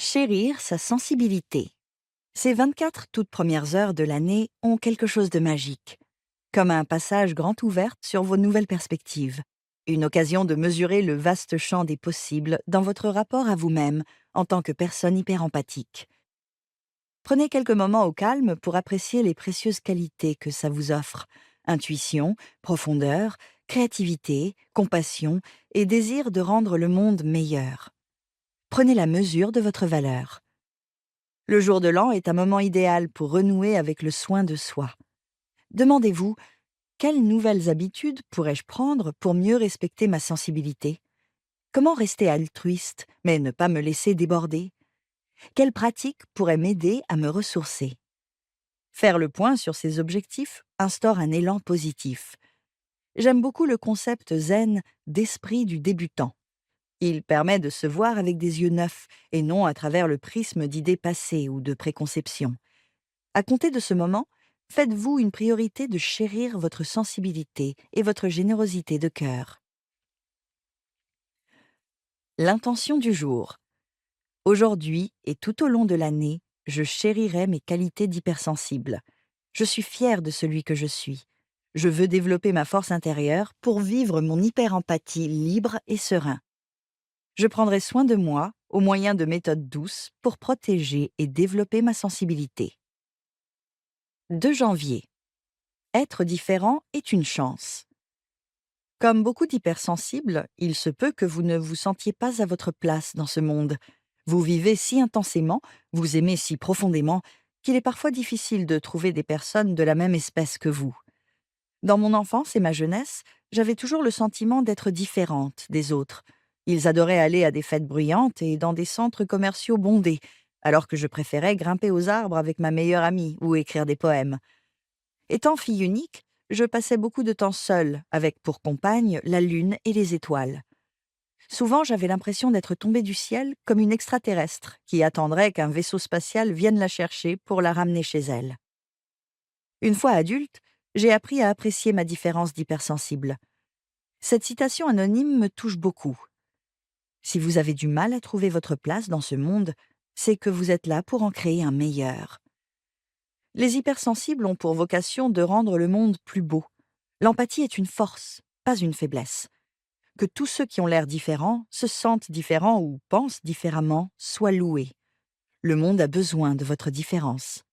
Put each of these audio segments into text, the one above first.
Chérir sa sensibilité. Ces 24 toutes premières heures de l'année ont quelque chose de magique, comme un passage grand ouvert sur vos nouvelles perspectives, une occasion de mesurer le vaste champ des possibles dans votre rapport à vous-même en tant que personne hyper empathique. Prenez quelques moments au calme pour apprécier les précieuses qualités que ça vous offre: intuition, profondeur, créativité, compassion et désir de rendre le monde meilleur. Prenez la mesure de votre valeur. Le jour de l'an est un moment idéal pour renouer avec le soin de soi. Demandez-vous: quelles nouvelles habitudes pourrais-je prendre pour mieux respecter ma sensibilité? Comment rester altruiste, mais ne pas me laisser déborder? Quelles pratiques pourraient m'aider à me ressourcer? Faire le point sur ces objectifs instaure un élan positif. J'aime beaucoup le concept zen d'esprit du débutant. Il permet de se voir avec des yeux neufs et non à travers le prisme d'idées passées ou de préconceptions. À compter de ce moment, faites-vous une priorité de chérir votre sensibilité et votre générosité de cœur. L'intention du jour. Aujourd'hui et tout au long de l'année, je chérirai mes qualités d'hypersensible. Je suis fière de celui que je suis. Je veux développer ma force intérieure pour vivre mon hyper-empathie libre et serein. Je prendrai soin de moi au moyen de méthodes douces pour protéger et développer ma sensibilité. 2 janvier. Être différent est une chance. Comme beaucoup d'hypersensibles, il se peut que vous ne vous sentiez pas à votre place dans ce monde. Vous vivez si intensément, vous aimez si profondément, qu'il est parfois difficile de trouver des personnes de la même espèce que vous. Dans mon enfance et ma jeunesse, j'avais toujours le sentiment d'être différente des autres. Ils adoraient aller à des fêtes bruyantes et dans des centres commerciaux bondés, alors que je préférais grimper aux arbres avec ma meilleure amie ou écrire des poèmes. Étant fille unique, je passais beaucoup de temps seule, avec pour compagne la lune et les étoiles. Souvent, j'avais l'impression d'être tombée du ciel comme une extraterrestre qui attendrait qu'un vaisseau spatial vienne la chercher pour la ramener chez elle. Une fois adulte, j'ai appris à apprécier ma différence d'hypersensible. Cette citation anonyme me touche beaucoup. Si vous avez du mal à trouver votre place dans ce monde, c'est que vous êtes là pour en créer un meilleur. Les hypersensibles ont pour vocation de rendre le monde plus beau. L'empathie est une force, pas une faiblesse. Que tous ceux qui ont l'air différents, se sentent différents ou pensent différemment soient loués. Le monde a besoin de votre différence.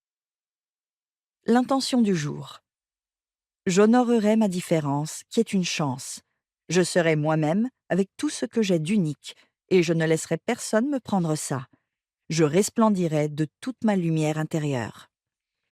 L'intention du jour. J'honorerai ma différence, qui est une chance. Je serai moi-même avec tout ce que j'ai d'unique, et je ne laisserai personne me prendre ça. Je resplendirai de toute ma lumière intérieure.